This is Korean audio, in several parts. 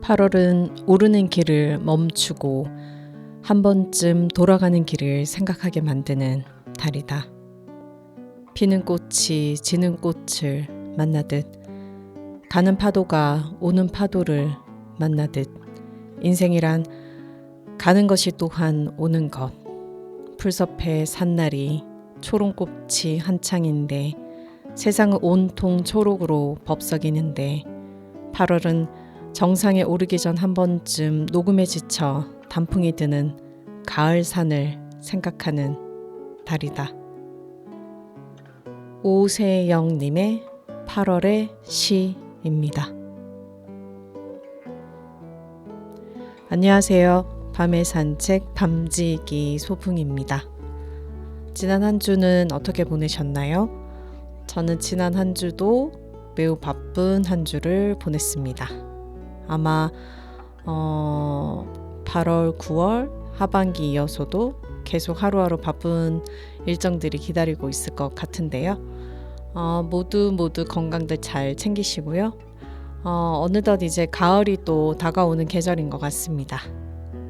8월은 오르는 길을 멈추고 한 번쯤 돌아가는 길을 생각하게 만드는 달이다. 피는 꽃이 지는 꽃을 만나듯 가는 파도가 오는 파도를 만나듯 인생이란 가는 것이 또한 오는 것. 풀섭의 산날이 초롱꽃이 한창인데 세상은 온통 초록으로 법석이는데 8월은 정상에 오르기 전 한 번쯤 녹음에 지쳐 단풍이 드는 가을산을 생각하는 달이다. 오세영님의 8월의 시입니다. 안녕하세요. 밤의 산책 밤지기 소풍입니다. 지난 한 주는 어떻게 보내셨나요? 저는 지난 한 주도 매우 바쁜 한 주를 보냈습니다. 아마 8월, 9월 하반기 이어서도 계속 하루하루 바쁜 일정들이 기다리고 있을 것 같은데요. 모두 건강들 잘 챙기시고요. 어느덧 이제 가을이 또 다가오는 계절인 것 같습니다.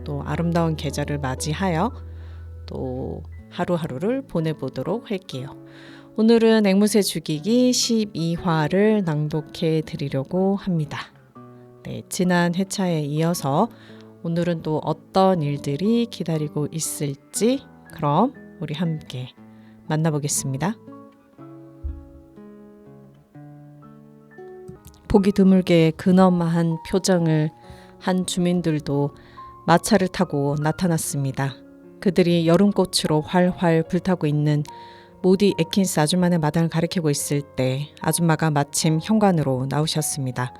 또 아름다운 계절을 맞이하여 또 하루하루를 보내보도록 할게요. 오늘은 앵무새 죽이기 12화를 낭독해 드리려고 합니다. 네, 지난 회차에 이어서 오늘은 또 어떤 일들이 기다리고 있을지 그럼 우리 함께 만나보겠습니다. 보기 드물게 근엄한 표정을 한 주민들도 마차를 타고 나타났습니다. 그들이 여름꽃으로 활활 불타고 있는 모디 애킨스 아줌마의 마당을 가리키고 있을 때 아줌마가 마침 현관으로 나오셨습니다.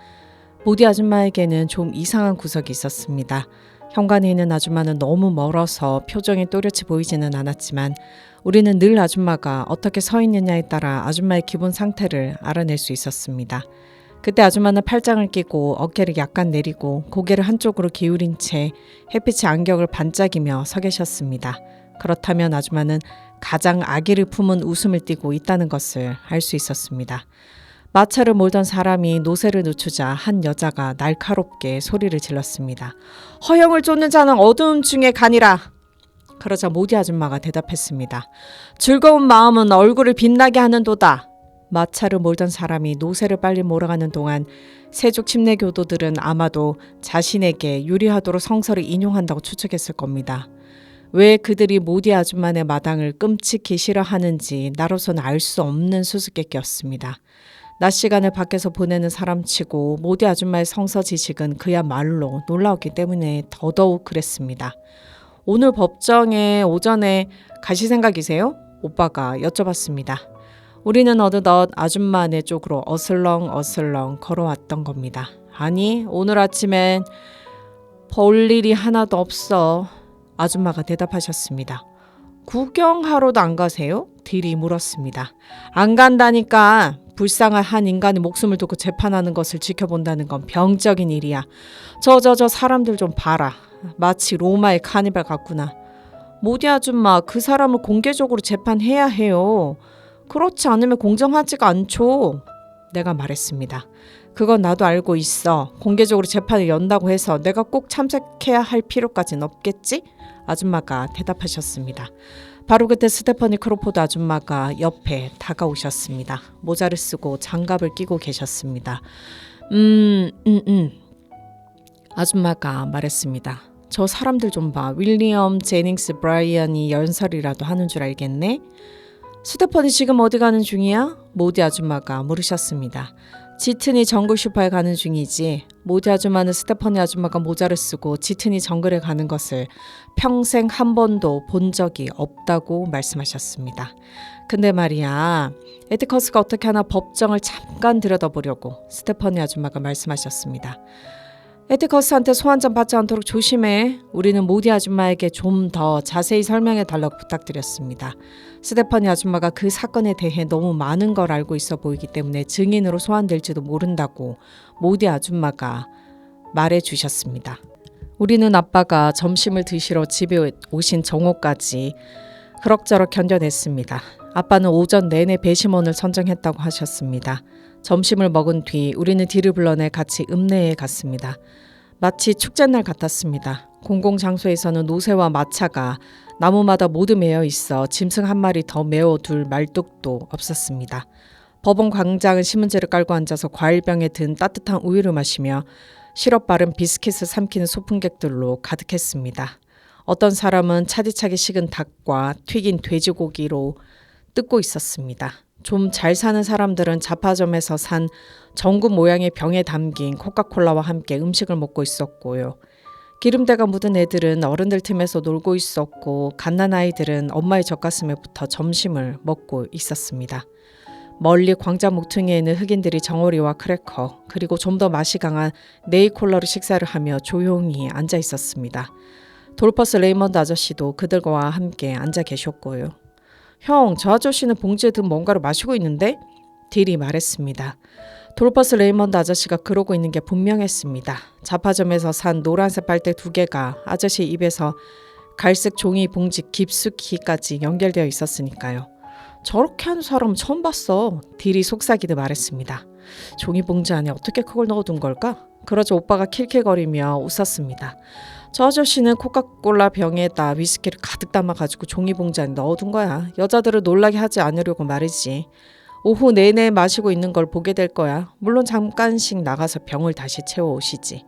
모디 아줌마에게는 좀 이상한 구석이 있었습니다. 현관에 있는 아줌마는 너무 멀어서 표정이 또렷이 보이지는 않았지만 우리는 늘 아줌마가 어떻게 서 있느냐에 따라 아줌마의 기본 상태를 알아낼 수 있었습니다. 그때 아줌마는 팔짱을 끼고 어깨를 약간 내리고 고개를 한쪽으로 기울인 채 햇빛의 안격을 반짝이며 서 계셨습니다. 그렇다면 아줌마는 가장 아기를 품은 웃음을 띠고 있다는 것을 알 수 있었습니다. 마차를 몰던 사람이 노새를 늦추자 한 여자가 날카롭게 소리를 질렀습니다. 허영을 쫓는 자는 어두움 중에 가니라. 그러자 모디 아줌마가 대답했습니다. 즐거운 마음은 얼굴을 빛나게 하는도다. 마차를 몰던 사람이 노새를 빨리 몰아가는 동안 세죽 침례 교도들은 아마도 자신에게 유리하도록 성서를 인용한다고 추측했을 겁니다. 왜 그들이 모디 아줌마의 마당을 끔찍히 싫어하는지 나로서는 알 수 없는 수수께끼였습니다. 낮 시간을 밖에서 보내는 사람치고 모디 아줌마의 성서 지식은 그야말로 놀라웠기 때문에 더더욱 그랬습니다. 오늘 법정에 오전에 가실 생각이세요? 오빠가 여쭤봤습니다. 우리는 어느덧 아줌마네 쪽으로 어슬렁 걸어왔던 겁니다. 아니, 오늘 아침엔 볼 일이 하나도 없어. 아줌마가 대답하셨습니다. 구경하러도 안 가세요? 딜이 물었습니다. 안 간다니까. 불쌍한 한 인간의 목숨을 두고 재판하는 것을 지켜본다는 건 병적인 일이야. 저 사람들 좀 봐라. 마치 로마의 카니발 같구나. 모디 아줌마, 그 사람을 공개적으로 재판해야 해요. 그렇지 않으면 공정하지가 않죠. 내가 말했습니다. 그건 나도 알고 있어. 공개적으로 재판을 연다고 해서 내가 꼭 참석해야 할 필요까지는 없겠지? 아줌마가 대답하셨습니다. 바로 그때 스테퍼니 크로포드 아줌마가 옆에 다가오셨습니다. 모자를 쓰고 장갑을 끼고 계셨습니다. 아줌마가 말했습니다. 저 사람들 좀 봐. 윌리엄 제닝스 브라이언이 연설이라도 하는 줄 알겠네. 스테퍼니 지금 어디 가는 중이야? 모디 아줌마가 물으셨습니다. 지트니 정글 슈퍼에 가는 중이지. 모디 아줌마는 스테퍼니 아줌마가 모자를 쓰고 지트니 정글에 가는 것을 평생 한 번도 본 적이 없다고 말씀하셨습니다. 근데 말이야, 에티커스가 어떻게 하나 법정을 잠깐 들여다보려고 스테퍼니 아줌마가 말씀하셨습니다. 에티커스한테 소환장 받지 않도록 조심해. 우리는 모디 아줌마에게 좀 더 자세히 설명해 달라고 부탁드렸습니다. 스테퍼니 아줌마가 그 사건에 대해 너무 많은 걸 알고 있어 보이기 때문에 증인으로 소환될지도 모른다고 모디 아줌마가 말해 주셨습니다. 우리는 아빠가 점심을 드시러 집에 오신 정오까지 그럭저럭 견뎌냈습니다. 아빠는 오전 내내 배심원을 선정했다고 하셨습니다. 점심을 먹은 뒤 우리는 디를 불러내 같이 읍내에 갔습니다. 마치 축제날 같았습니다. 공공장소에서는 노새와 마차가 나무마다 모두 매여 있어 짐승 한 마리 더 메워둘 말뚝도 없었습니다. 법원 광장은 신문지를 깔고 앉아서 과일병에 든 따뜻한 우유를 마시며 시럽 바른 비스킷을 삼키는 소풍객들로 가득했습니다. 어떤 사람은 차디차게 식은 닭과 튀긴 돼지고기로 뜯고 있었습니다. 좀 잘 사는 사람들은 잡화점에서 산 정구 모양의 병에 담긴 코카콜라와 함께 음식을 먹고 있었고요. 기름때가 묻은 애들은 어른들 틈에서 놀고 있었고 갓난아이들은 엄마의 젖가슴에 붙어 점심을 먹고 있었습니다. 멀리 광장 목퉁이에는 흑인들이 정어리와 크래커 그리고 좀 더 맛이 강한 네이콜라로 식사를 하며 조용히 앉아 있었습니다. 돌퍼스 레이먼드 아저씨도 그들과 함께 앉아 계셨고요. 형, 저 아저씨는 봉지에 든 뭔가를 마시고 있는데? 딜이 말했습니다. 돌퍼스 레이먼드 아저씨가 그러고 있는 게 분명했습니다. 잡화점에서 산 노란색 빨대 2개가 아저씨 입에서 갈색 종이 봉지 깊숙이까지 연결되어 있었으니까요. 저렇게 하는 사람 처음 봤어. 딜이 속삭이듯 말했습니다. 종이 봉지 안에 어떻게 그걸 넣어둔 걸까? 그러자 오빠가 킬킬거리며 웃었습니다. 저 아저씨는 코카콜라 병에다 위스키를 가득 담아가지고 종이 봉지 안에 넣어둔 거야. 여자들을 놀라게 하지 않으려고 말이지. 오후 내내 마시고 있는 걸 보게 될 거야. 물론 잠깐씩 나가서 병을 다시 채워오시지.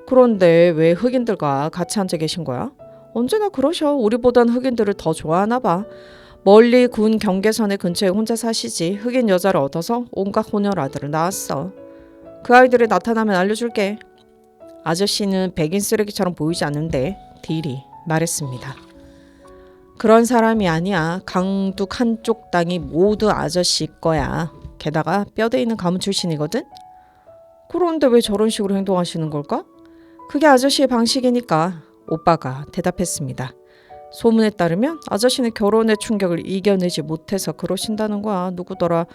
그런데 왜 흑인들과 같이 앉아 계신 거야? 언제나 그러셔. 우리보단 흑인들을 더 좋아하나 봐. 멀리 군 경계선의 근처에 혼자 사시지. 흑인 여자를 얻어서 온갖 혼혈아들을 낳았어. 그 아이들이 나타나면 알려줄게. 아저씨는 백인 쓰레기처럼 보이지 않는데 딜이 말했습니다. 그런 사람이 아니야. 강둑 한쪽 땅이 모두 아저씨 거야. 게다가 뼈대 있는 가문 출신이거든. 그런데 왜 저런 식으로 행동하시는 걸까? 그게 아저씨의 방식이니까. 오빠가 대답했습니다. 소문에 따르면 아저씨는 결혼의 충격을 이겨내지 못해서 그러신다는 거야. 누구더라?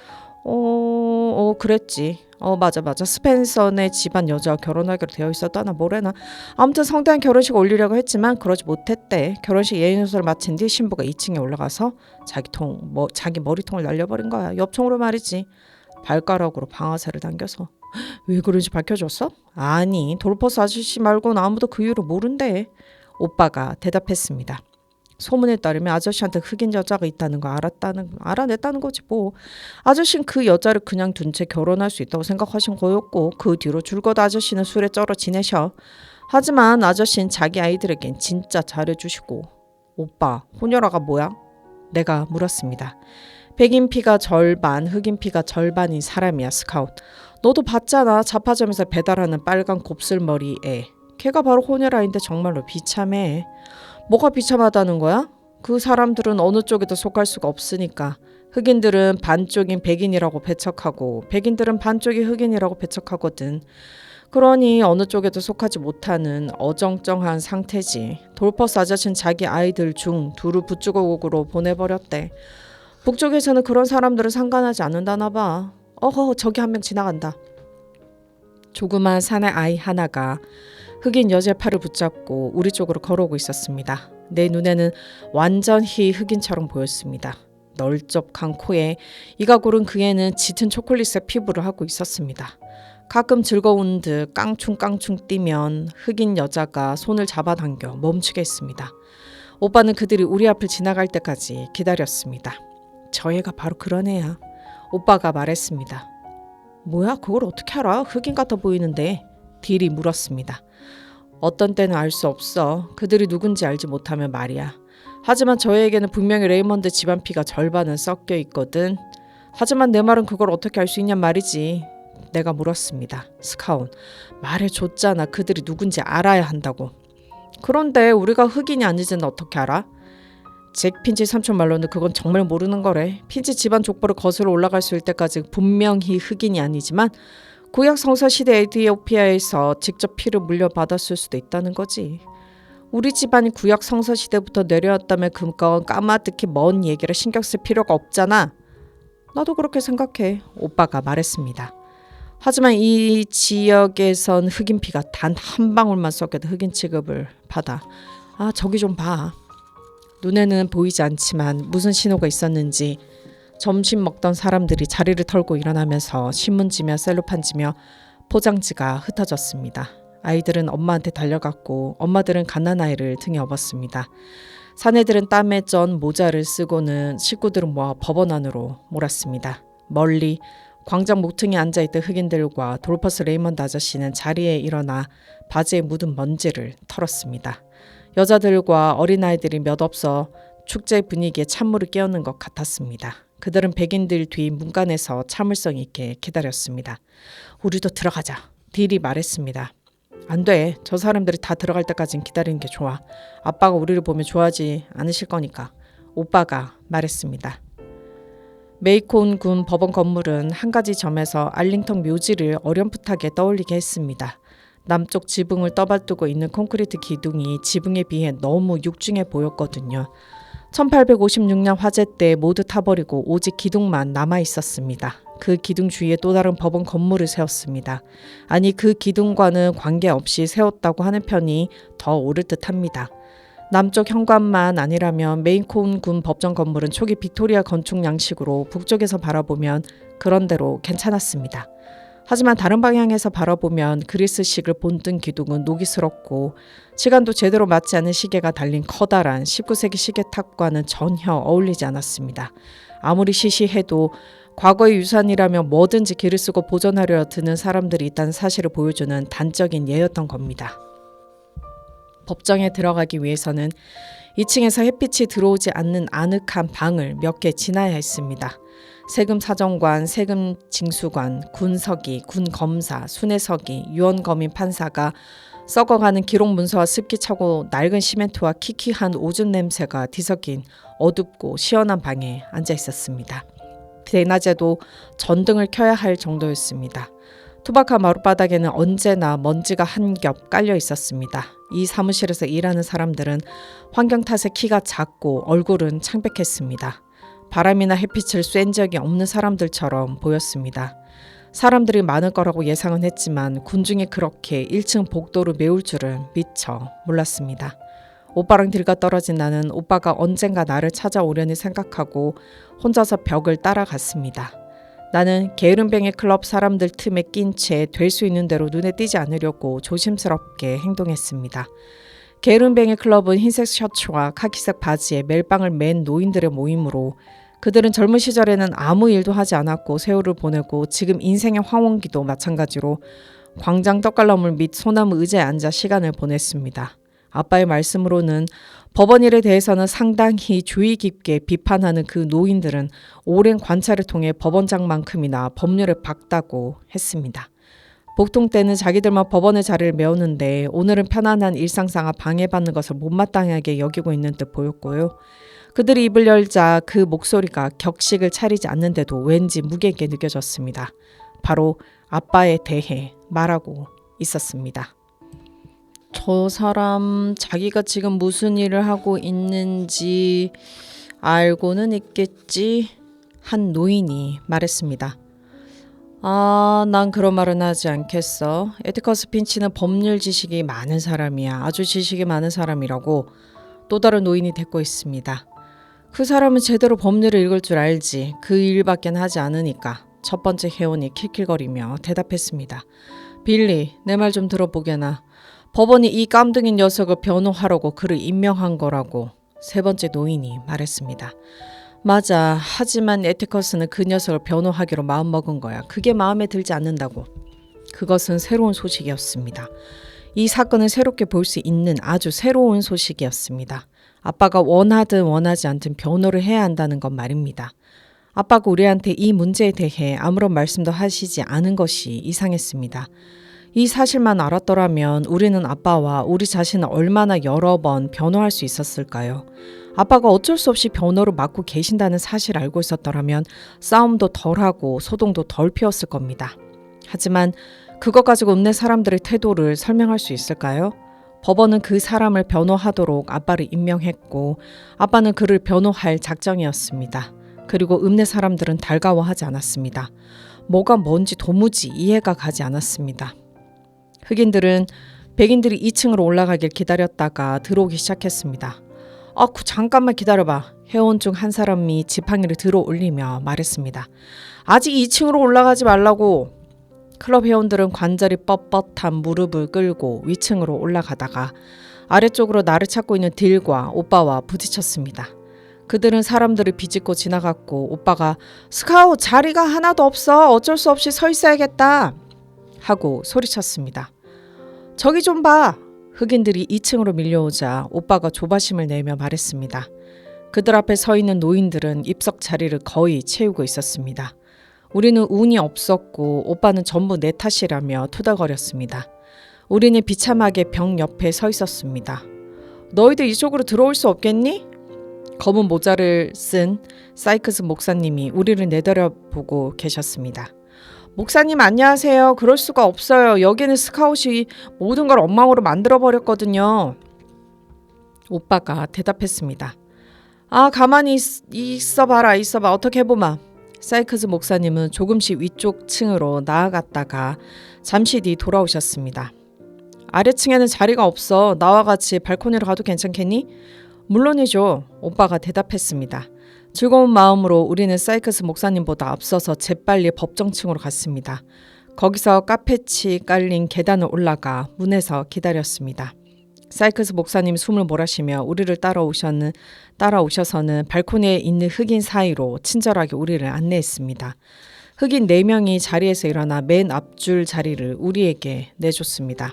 그랬지. 맞아. 스펜서네 집안 여자와 결혼하기로 되어 있었다나 뭐래나. 아무튼 성대한 결혼식 올리려고 했지만 그러지 못했대. 결혼식 예의노소를 마친 뒤 신부가 2층에 올라가서 자기 머리통을 날려버린 거야. 엽총으로 말이지. 발가락으로 방아쇠를 당겨서. 왜 그런지 밝혀줬어? 아니, 돌퍼스 아저씨 말고는 아무도 그 이유를 모른대. 오빠가 대답했습니다. 소문에 따르면 아저씨한테 흑인 여자가 있다는 거 알아냈다는 거지 뭐. 아저씨는 그 여자를 그냥 둔 채 결혼할 수 있다고 생각하신 거였고 그 뒤로 줄곧 아저씨는 술에 쩔어 지내셔. 하지만 아저씨는 자기 아이들에겐 진짜 잘해주시고. 오빠, 혼혈아가 뭐야? 내가 물었습니다. 백인 피가 절반, 흑인 피가 절반인 사람이야, 스카웃. 너도 봤잖아. 잡화점에서 배달하는 빨간 곱슬머리 애. 걔가 바로 혼혈아인데 정말로 비참해. 뭐가 비참하다는 거야? 그 사람들은 어느 쪽에도 속할 수가 없으니까. 흑인들은 반쪽인 백인이라고 배척하고 백인들은 반쪽이 흑인이라고 배척하거든. 그러니 어느 쪽에도 속하지 못하는 어정쩡한 상태지. 돌퍼스 아저씨는 자기 아이들 중 둘을 부추거국으로 보내버렸대. 북쪽에서는 그런 사람들을 상관하지 않는다나 봐. 저기 한 명 지나간다. 조그만 사내 아이 하나가 흑인 여자의 팔을 붙잡고 우리 쪽으로 걸어오고 있었습니다. 내 눈에는 완전히 흑인처럼 보였습니다. 널쩍한 코에 이가 고른 그 애는 짙은 초콜릿색 피부를 하고 있었습니다. 가끔 즐거운 듯 깡충깡충 뛰면 흑인 여자가 손을 잡아당겨 멈추게 했습니다. 오빠는 그들이 우리 앞을 지나갈 때까지 기다렸습니다. 저 애가 바로 그런 애야. 오빠가 말했습니다. 뭐야? 그걸 어떻게 알아? 흑인 같아 보이는데. 딜이 물었습니다. 어떤 때는 알 수 없어. 그들이 누군지 알지 못하면 말이야. 하지만 저에게는 분명히 레이먼드 집안 피가 절반은 섞여 있거든. 하지만 내 말은 그걸 어떻게 알 수 있냔 말이지. 내가 물었습니다. 스카운, 말해줬잖아. 그들이 누군지 알아야 한다고. 그런데 우리가 흑인이 아니지는 어떻게 알아? 잭 핀치 삼촌 말로는 그건 정말 모르는 거래. 핀치 집안 족보를 거슬러 올라갈 수 있을 때까지 분명히 흑인이 아니지만 구약 성서 시대 에티오피아에서 직접 피를 물려받았을 수도 있다는 거지. 우리 집안이 구약 성서 시대부터 내려왔다면 그건 까마득히 먼 얘기를 신경 쓸 필요가 없잖아. 나도 그렇게 생각해. 오빠가 말했습니다. 하지만 이 지역에선 흑인 피가 단 한 방울만 섞여도 흑인 취급을 받아. 저기 좀 봐. 눈에는 보이지 않지만 무슨 신호가 있었는지 점심 먹던 사람들이 자리를 털고 일어나면서 신문지며 셀로판지며 포장지가 흩어졌습니다. 아이들은 엄마한테 달려갔고 엄마들은 갓난아이를 등에 업었습니다. 사내들은 땀에 쩐 모자를 쓰고는 식구들은 모아 법원 안으로 몰았습니다. 멀리 광장 목퉁이에 앉아있던 흑인들과 돌퍼스 레이먼드 아저씨는 자리에 일어나 바지에 묻은 먼지를 털었습니다. 여자들과 어린아이들이 몇 없어 축제 분위기에 찬물을 끼얹는 것 같았습니다. 그들은 백인들 뒤 문간에서 참을성 있게 기다렸습니다. 우리도 들어가자. 딜이 말했습니다. 안 돼. 저 사람들이 다 들어갈 때까진 기다리는 게 좋아. 아빠가 우리를 보면 좋아하지 않으실 거니까. 오빠가 말했습니다. 메이콘 군 법원 건물은 한 가지 점에서 알링턴 묘지를 어렴풋하게 떠올리게 했습니다. 남쪽 지붕을 떠받들고 있는 콘크리트 기둥이 지붕에 비해 너무 육중해 보였거든요. 1856년 화재 때 모두 타버리고 오직 기둥만 남아 있었습니다. 그 기둥 주위에 또 다른 법원 건물을 세웠습니다. 아니 그 기둥과는 관계없이 세웠다고 하는 편이 더 옳을 듯합니다. 남쪽 현관만 아니라면 메이콘 군 법정 건물은 초기 빅토리아 건축 양식으로 북쪽에서 바라보면 그런대로 괜찮았습니다. 하지만 다른 방향에서 바라보면 그리스식을 본뜬 기둥은 노기스럽고 시간도 제대로 맞지 않은 시계가 달린 커다란 19세기 시계탑과는 전혀 어울리지 않았습니다. 아무리 시시해도 과거의 유산이라면 뭐든지 길을 쓰고 보존하려 드는 사람들이 있다는 사실을 보여주는 단적인 예였던 겁니다. 법정에 들어가기 위해서는 2층에서 햇빛이 들어오지 않는 아늑한 방을 몇 개 지나야 했습니다. 세금 사정관, 세금 징수관, 군서기, 군검사, 순회서기, 유언검인 판사가 썩어가는 기록 문서와 습기 차고 낡은 시멘트와 키키한 오줌 냄새가 뒤섞인 어둡고 시원한 방에 앉아 있었습니다. 대낮에도 전등을 켜야 할 정도였습니다. 투박한 마룻바닥에는 언제나 먼지가 한 겹 깔려 있었습니다. 이 사무실에서 일하는 사람들은 환경 탓에 키가 작고 얼굴은 창백했습니다. 바람이나 햇빛을 쐰 적이 없는 사람들처럼 보였습니다. 사람들이 많을 거라고 예상은 했지만 군중이 그렇게 1층 복도를 메울 줄은 미처 몰랐습니다. 오빠랑 딜과 떨어진 나는 오빠가 언젠가 나를 찾아오려니 생각하고 혼자서 벽을 따라갔습니다. 나는 게으름뱅이 클럽 사람들 틈에 낀 채 될 수 있는 대로 눈에 띄지 않으려고 조심스럽게 행동했습니다. 게으름뱅이 클럽은 흰색 셔츠와 카키색 바지에 멜빵을 맨 노인들의 모임으로 그들은 젊은 시절에는 아무 일도 하지 않았고 세월을 보내고 지금 인생의 황혼기도 마찬가지로 광장 떡갈나물 및 소나무 의자에 앉아 시간을 보냈습니다. 아빠의 말씀으로는 법원 일에 대해서는 상당히 주의 깊게 비판하는 그 노인들은 오랜 관찰을 통해 법원장만큼이나 법률을 박다고 했습니다. 보통 때는 자기들만 법원의 자리를 메우는데 오늘은 편안한 일상상과 방해받는 것을 못마땅하게 여기고 있는 듯 보였고요. 그들이 입을 열자 그 목소리가 격식을 차리지 않는데도 왠지 무게있게 느껴졌습니다. 바로 아빠에 대해 말하고 있었습니다. 저 사람 자기가 지금 무슨 일을 하고 있는지 알고는 있겠지? 한 노인이 말했습니다. 난 그런 말은 하지 않겠어. 에티커스 핀치는 법률 지식이 많은 사람이야. 아주 지식이 많은 사람이라고 또 다른 노인이 대꾸 있습니다. 그 사람은 제대로 법률을 읽을 줄 알지. 그 일밖엔 하지 않으니까. 첫 번째 회원이 킬킬거리며 대답했습니다. 빌리, 내 말 좀 들어보게나. 법원이 이 깜둥이 녀석을 변호하라고 그를 임명한 거라고 세 번째 노인이 말했습니다. 맞아. 하지만 에티커스는 그 녀석을 변호하기로 마음먹은 거야. 그게 마음에 들지 않는다고. 그것은 새로운 소식이었습니다. 이 사건을 새롭게 볼 수 있는 아주 새로운 소식이었습니다. 아빠가 원하든 원하지 않든 변호를 해야 한다는 것 말입니다. 아빠가 우리한테 이 문제에 대해 아무런 말씀도 하시지 않은 것이 이상했습니다. 이 사실만 알았더라면 우리는 아빠와 우리 자신을 얼마나 여러 번 변호할 수 있었을까요? 아빠가 어쩔 수 없이 변호를 맡고 계신다는 사실을 알고 있었더라면 싸움도 덜하고 소동도 덜 피웠을 겁니다. 하지만 그것 가지고 읍내 사람들의 태도를 설명할 수 있을까요? 법원은 그 사람을 변호하도록 아빠를 임명했고 아빠는 그를 변호할 작정이었습니다. 그리고 읍내 사람들은 달가워하지 않았습니다. 뭐가 뭔지 도무지 이해가 가지 않았습니다. 흑인들은 백인들이 2층으로 올라가길 기다렸다가 들어오기 시작했습니다. 잠깐만 기다려봐. 회원 중 한 사람이 지팡이를 들어 올리며 말했습니다. 아직 2층으로 올라가지 말라고. 클럽 회원들은 관절이 뻣뻣한 무릎을 끌고 위층으로 올라가다가 아래쪽으로 나를 찾고 있는 딜과 오빠와 부딪혔습니다. 그들은 사람들을 비집고 지나갔고 오빠가 스카웃 자리가 하나도 없어 어쩔 수 없이 서 있어야겠다 하고 소리쳤습니다. 저기 좀 봐. 흑인들이 2층으로 밀려오자 오빠가 조바심을 내며 말했습니다. 그들 앞에 서 있는 노인들은 입석 자리를 거의 채우고 있었습니다. 우리는 운이 없었고 오빠는 전부 내 탓이라며 투덜거렸습니다. 우리는 비참하게 벽 옆에 서 있었습니다. 너희들 이쪽으로 들어올 수 없겠니? 검은 모자를 쓴 사이크스 목사님이 우리를 내려다보고 계셨습니다. 목사님 안녕하세요. 그럴 수가 없어요. 여기는 스카웃이 모든 걸 엉망으로 만들어버렸거든요. 오빠가 대답했습니다. 아 가만히 있어봐라. 어떻게 해보마. 사이크스 목사님은 조금씩 위쪽 층으로 나아갔다가 잠시 뒤 돌아오셨습니다. 아래층에는 자리가 없어. 나와 같이 발코니로 가도 괜찮겠니? 물론이죠. 오빠가 대답했습니다. 즐거운 마음으로 우리는 사이크스 목사님보다 앞서서 재빨리 법정층으로 갔습니다. 거기서 카펫이 깔린 계단을 올라가 문에서 기다렸습니다. 사이크스 목사님 숨을 몰아쉬며 우리를 따라오셔서는 발코니에 있는 흑인 사이로 친절하게 우리를 안내했습니다. 흑인 4명이 자리에서 일어나 맨 앞줄 자리를 우리에게 내줬습니다.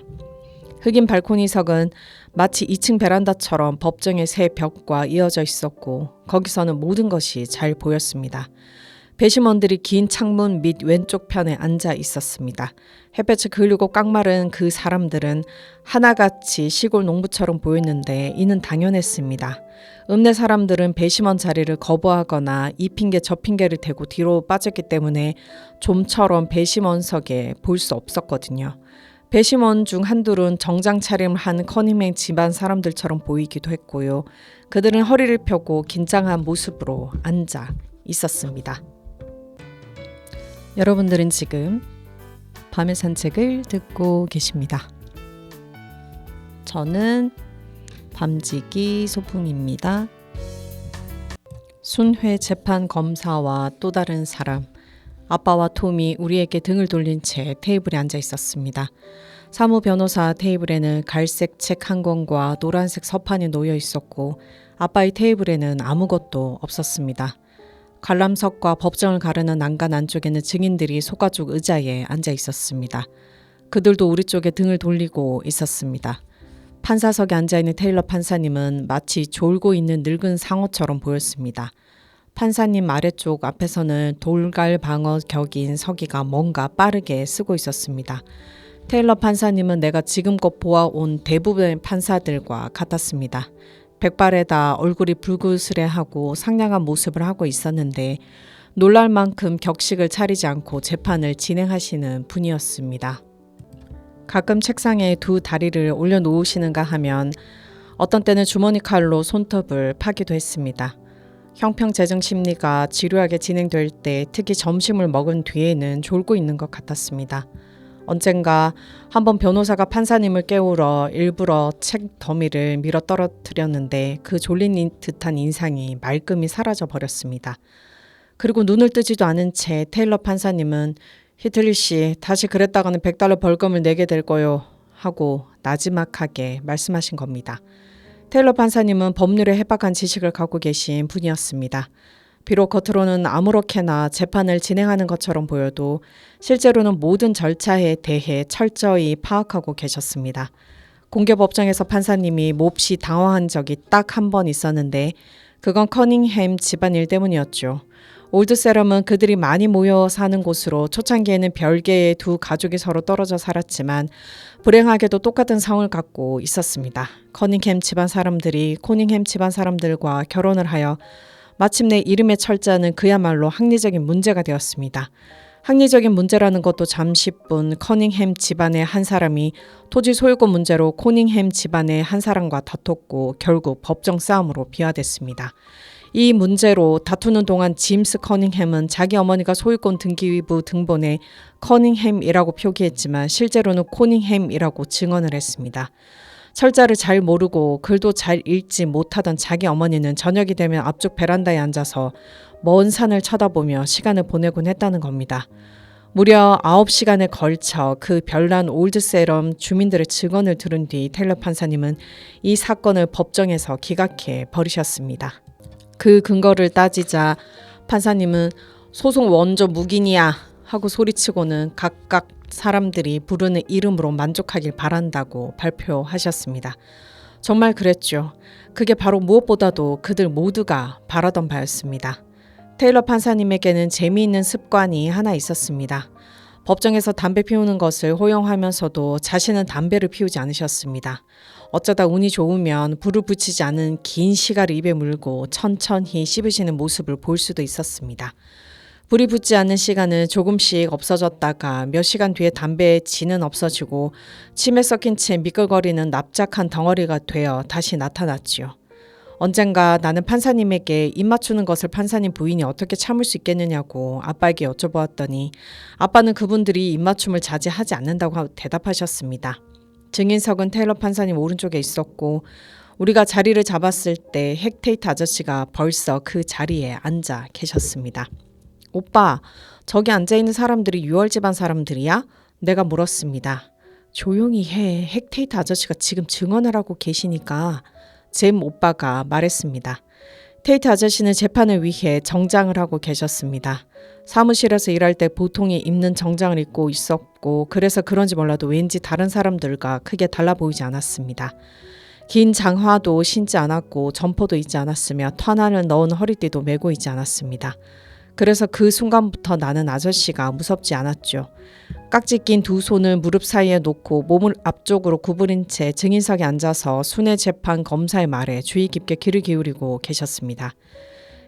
흑인 발코니석은 마치 2층 베란다처럼 법정의 새 벽과 이어져 있었고 거기서는 모든 것이 잘 보였습니다. 배심원들이 긴 창문 밑 왼쪽 편에 앉아 있었습니다. 햇볕을 그리고 깡마른 그 사람들은 하나같이 시골 농부처럼 보였는데 이는 당연했습니다. 읍내 사람들은 배심원 자리를 거부하거나 이 핑계 저 핑계를 대고 뒤로 빠졌기 때문에 좀처럼 배심원석에 볼 수 없었거든요. 배심원 중 한둘은 정장 차림을 한 커닝햄 집안 사람들처럼 보이기도 했고요. 그들은 허리를 펴고 긴장한 모습으로 앉아 있었습니다. 여러분들은 지금 밤의 산책을 듣고 계십니다. 저는 밤지기 소풍입니다. 순회 재판 검사와 또 다른 사람, 아빠와 톰이 우리에게 등을 돌린 채 테이블에 앉아 있었습니다. 사무 변호사 테이블에는 갈색 책 한 권과 노란색 서판이 놓여 있었고 아빠의 테이블에는 아무것도 없었습니다. 관람석과 법정을 가르는 난간 안쪽에는 증인들이 소가죽 의자에 앉아 있었습니다. 그들도 우리 쪽에 등을 돌리고 있었습니다. 판사석에 앉아있는 테일러 판사님은 마치 졸고 있는 늙은 상어처럼 보였습니다. 판사님 아래쪽 앞에서는 돌갈방어 격인 서기가 뭔가 빠르게 쓰고 있었습니다. 테일러 판사님은 내가 지금껏 보아온 대부분의 판사들과 같았습니다. 백발에다 얼굴이 불그스레하고 상냥한 모습을 하고 있었는데 놀랄 만큼 격식을 차리지 않고 재판을 진행하시는 분이었습니다. 가끔 책상에 두 다리를 올려놓으시는가 하면 어떤 때는 주머니 칼로 손톱을 파기도 했습니다. 형평재정 심리가 지루하게 진행될 때 특히 점심을 먹은 뒤에는 졸고 있는 것 같았습니다. 언젠가 한번 변호사가 판사님을 깨우러 일부러 책 더미를 밀어 떨어뜨렸는데 그 졸린 듯한 인상이 말끔히 사라져 버렸습니다. 그리고 눈을 뜨지도 않은 채 테일러 판사님은 히틀리 씨 다시 그랬다가는 $100 벌금을 내게 될 거요 하고 나지막하게 말씀하신 겁니다. 테일러 판사님은 법률에 해박한 지식을 갖고 계신 분이었습니다. 비록 겉으로는 아무렇게나 재판을 진행하는 것처럼 보여도 실제로는 모든 절차에 대해 철저히 파악하고 계셨습니다. 공개법정에서 판사님이 몹시 당황한 적이 딱 한 번 있었는데 그건 커닝햄 집안일 때문이었죠. 올드세럼은 그들이 많이 모여 사는 곳으로 초창기에는 별개의 두 가족이 서로 떨어져 살았지만 불행하게도 똑같은 성을 갖고 있었습니다. 커닝햄 집안 사람들이 코닝햄 집안 사람들과 결혼을 하여 마침내 이름의 철자는 그야말로 학리적인 문제가 되었습니다. 학리적인 문제라는 것도 잠시뿐 커닝햄 집안의 한 사람이 토지 소유권 문제로 코닝햄 집안의 한 사람과 다퉜고 결국 법정 싸움으로 비화됐습니다. 이 문제로 다투는 동안 짐스 커닝햄은 자기 어머니가 소유권 등기부 등본에 커닝햄이라고 표기했지만 실제로는 코닝햄이라고 증언을 했습니다. 철자를 잘 모르고 글도 잘 읽지 못하던 자기 어머니는 저녁이 되면 앞쪽 베란다에 앉아서 먼 산을 쳐다보며 시간을 보내곤 했다는 겁니다. 무려 9시간에 걸쳐 그 별난 올드세럼 주민들의 증언을 들은 뒤 테일러 판사님은 이 사건을 법정에서 기각해 버리셨습니다. 그 근거를 따지자 판사님은 소송 원조 묵인이야 하고 소리치고는 각각 사람들이 부르는 이름으로 만족하길 바란다고 발표하셨습니다. 정말 그랬죠. 그게 바로 무엇보다도 그들 모두가 바라던 바였습니다. 테일러 판사님에게는 재미있는 습관이 하나 있었습니다. 법정에서 담배 피우는 것을 허용하면서도 자신은 담배를 피우지 않으셨습니다. 어쩌다 운이 좋으면 불을 붙이지 않은 긴 시가를 입에 물고 천천히 씹으시는 모습을 볼 수도 있었습니다. 불이 붙지 않는 시간은 조금씩 없어졌다가 몇 시간 뒤에 담배의 진은 없어지고 침에 섞인 채 미끌거리는 납작한 덩어리가 되어 다시 나타났지요. 언젠가 나는 판사님에게 입 맞추는 것을 판사님 부인이 어떻게 참을 수 있겠느냐고 아빠에게 여쭤보았더니 아빠는 그분들이 입 맞춤을 자제하지 않는다고 대답하셨습니다. 증인석은 테일러 판사님 오른쪽에 있었고 우리가 자리를 잡았을 때 헥테이트 아저씨가 벌써 그 자리에 앉아 계셨습니다. 오빠, 저기 앉아있는 사람들이 유월 집안 사람들이야? 내가 물었습니다. 조용히 해. 헥테이트 아저씨가 지금 증언을 하고 계시니까 잼 오빠가 말했습니다. 테이트 아저씨는 재판을 위해 정장을 하고 계셨습니다. 사무실에서 일할 때 보통이 입는 정장을 입고 있었고 그래서 그런지 몰라도 왠지 다른 사람들과 크게 달라 보이지 않았습니다. 긴 장화도 신지 않았고 점퍼도 입지 않았으며 턴안을 넣은 허리띠도 메고 있지 않았습니다. 그래서 그 순간부터 나는 아저씨가 무섭지 않았죠. 깍지 낀 두 손을 무릎 사이에 놓고 몸을 앞쪽으로 구부린 채 증인석에 앉아서 순회 재판 검사의 말에 주의 깊게 귀를 기울이고 계셨습니다.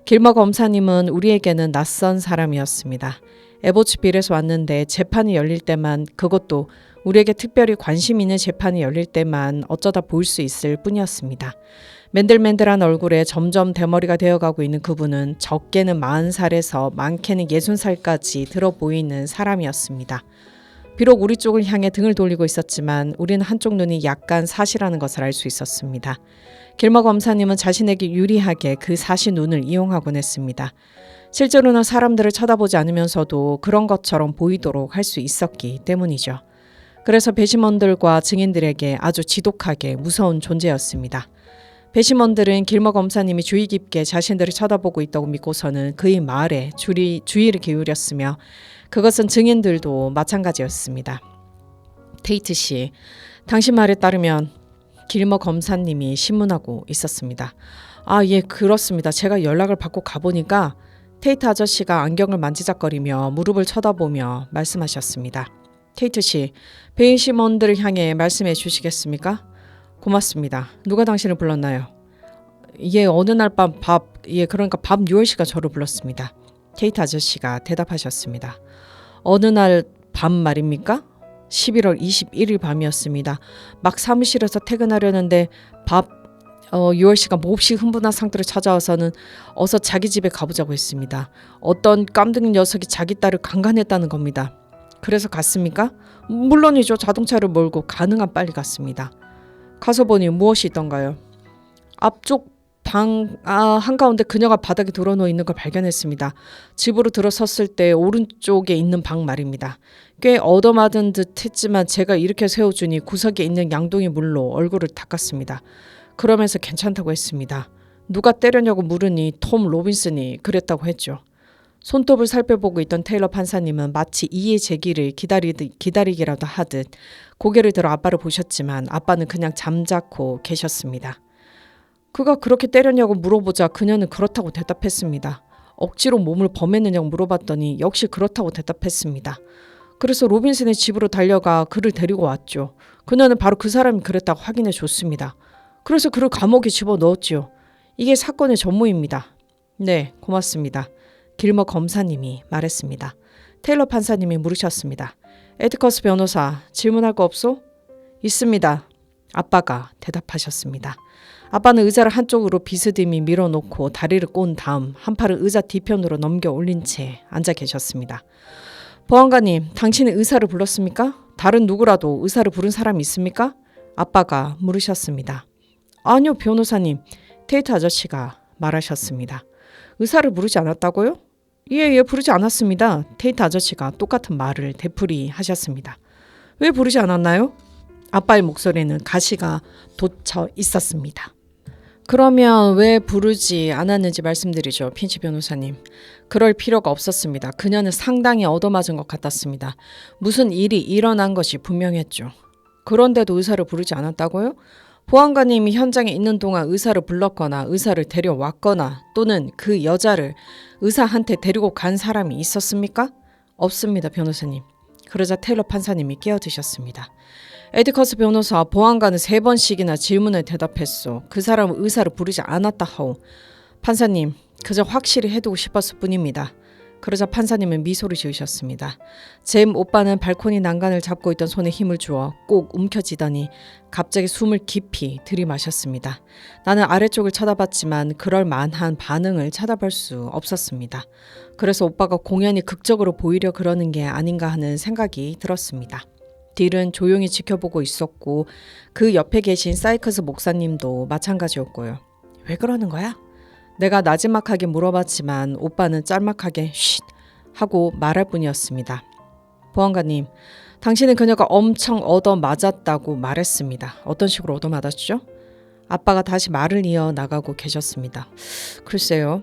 길머 검사님은 우리에게는 낯선 사람이었습니다. 에보츠빌에서 왔는데 재판이 열릴 때만, 그것도 우리에게 특별히 관심 있는 재판이 열릴 때만 어쩌다 볼 수 있을 뿐이었습니다. 맨들맨들한 얼굴에 점점 대머리가 되어가고 있는 그분은 적게는 40살에서 많게는 60살까지 들어 보이는 사람이었습니다. 비록 우리 쪽을 향해 등을 돌리고 있었지만 우리는 한쪽 눈이 약간 사시라는 것을 알 수 있었습니다. 길머 검사님은 자신에게 유리하게 그 사시 눈을 이용하곤 했습니다. 실제로는 사람들을 쳐다보지 않으면서도 그런 것처럼 보이도록 할 수 있었기 때문이죠. 그래서 배심원들과 증인들에게 아주 지독하게 무서운 존재였습니다. 배심원들은 길머 검사님이 주의 깊게 자신들을 쳐다보고 있다고 믿고서는 그의 말에 주의를 기울였으며 그것은 증인들도 마찬가지였습니다. 테이트 씨, 당신 말에 따르면 길머 검사님이 신문하고 있었습니다. 아, 예, 그렇습니다. 제가 연락을 받고 가보니까 테이트 아저씨가 안경을 만지작거리며 무릎을 쳐다보며 말씀하셨습니다. 테이트 씨, 배심원들을 향해 말씀해 주시겠습니까? 고맙습니다. 누가 당신을 불렀나요? 예, 어느 날 밤 그러니까 밤 6시가 저를 불렀습니다. 테이트 아저씨가 대답하셨습니다. 어느 날 밤 말입니까? 11월 21일 밤이었습니다. 막 사무실에서 퇴근하려는데 6월씨가 몹시 흥분한 상태로 찾아와서는 어서 자기 집에 가보자고 했습니다. 어떤 깜둥이 녀석이 자기 딸을 강간했다는 겁니다. 그래서 갔습니까? 물론이죠. 자동차를 몰고 가능한 빨리 갔습니다. 가서 보니 무엇이 있던가요? 앞쪽 방 한가운데 그녀가 바닥에 드러누워 있는 걸 발견했습니다. 집으로 들어섰을 때 오른쪽에 있는 방 말입니다. 꽤 얻어맞은 듯 했지만 제가 이렇게 세워주니 구석에 있는 양동이 물로 얼굴을 닦았습니다. 그러면서 괜찮다고 했습니다. 누가 때렸냐고 물으니 톰 로빈슨이 그랬다고 했죠. 손톱을 살펴보고 있던 테일러 판사님은 마치 이의 제기를 기다리기라도 하듯 고개를 들어 아빠를 보셨지만 아빠는 그냥 잠자코 계셨습니다. 그가 그렇게 때렸냐고 물어보자 그녀는 그렇다고 대답했습니다. 억지로 몸을 범했느냐고 물어봤더니 역시 그렇다고 대답했습니다. 그래서 로빈슨의 집으로 달려가 그를 데리고 왔죠. 그녀는 바로 그 사람이 그랬다고 확인해 줬습니다. 그래서 그를 감옥에 집어넣었지요. 이게 사건의 전모입니다. 네, 고맙습니다. 길머 검사님이 말했습니다. 테일러 판사님이 물으셨습니다. 에드커스 변호사, 질문할 거 없소? 있습니다. 아빠가 대답하셨습니다. 아빠는 의자를 한쪽으로 비스듬히 밀어놓고 다리를 꼰 다음 한 팔을 의자 뒤편으로 넘겨 올린 채 앉아 계셨습니다. 보안관님, 당신은 의사를 불렀습니까? 다른 누구라도 의사를 부른 사람이 있습니까? 아빠가 물으셨습니다. 아니요, 변호사님. 테이트 아저씨가 말하셨습니다. 의사를 부르지 않았다고요? 예, 부르지 않았습니다. 테이트 아저씨가 똑같은 말을 되풀이하셨습니다. 왜 부르지 않았나요? 아빠의 목소리는 가시가 돋쳐 있었습니다. 그러면 왜 부르지 않았는지 말씀드리죠. 핀치 변호사님. 그럴 필요가 없었습니다. 그녀는 상당히 얻어맞은 것 같았습니다. 무슨 일이 일어난 것이 분명했죠. 그런데도 의사를 부르지 않았다고요? 보안관님이 현장에 있는 동안 의사를 불렀거나 의사를 데려왔거나 또는 그 여자를 의사한테 데리고 간 사람이 있었습니까? 없습니다, 변호사님. 그러자 테일러 판사님이 끼어드셨습니다. 에디커스 변호사, 보안관은 3번씩이나 질문을 대답했소. 그 사람은 의사를 부르지 않았다 하오. 판사님, 그저 확실히 해두고 싶었을 뿐입니다. 그러자 판사님은 미소를 지으셨습니다. 잼 오빠는 발코니 난간을 잡고 있던 손에 힘을 주어 꼭 움켜쥐더니 갑자기 숨을 깊이 들이마셨습니다. 나는 아래쪽을 쳐다봤지만 그럴 만한 반응을 찾아볼 수 없었습니다. 그래서 오빠가 공연히 극적으로 보이려 그러는 게 아닌가 하는 생각이 들었습니다. 딜은 조용히 지켜보고 있었고 그 옆에 계신 사이커스 목사님도 마찬가지였고요. 왜 그러는 거야? 내가 나지막하게 물어봤지만 오빠는 짤막하게 쉿 하고 말할 뿐이었습니다. 보안관님, 당신은 그녀가 엄청 얻어맞았다고 말했습니다. 어떤 식으로 얻어맞았죠? 아빠가 다시 말을 이어나가고 계셨습니다. 글쎄요.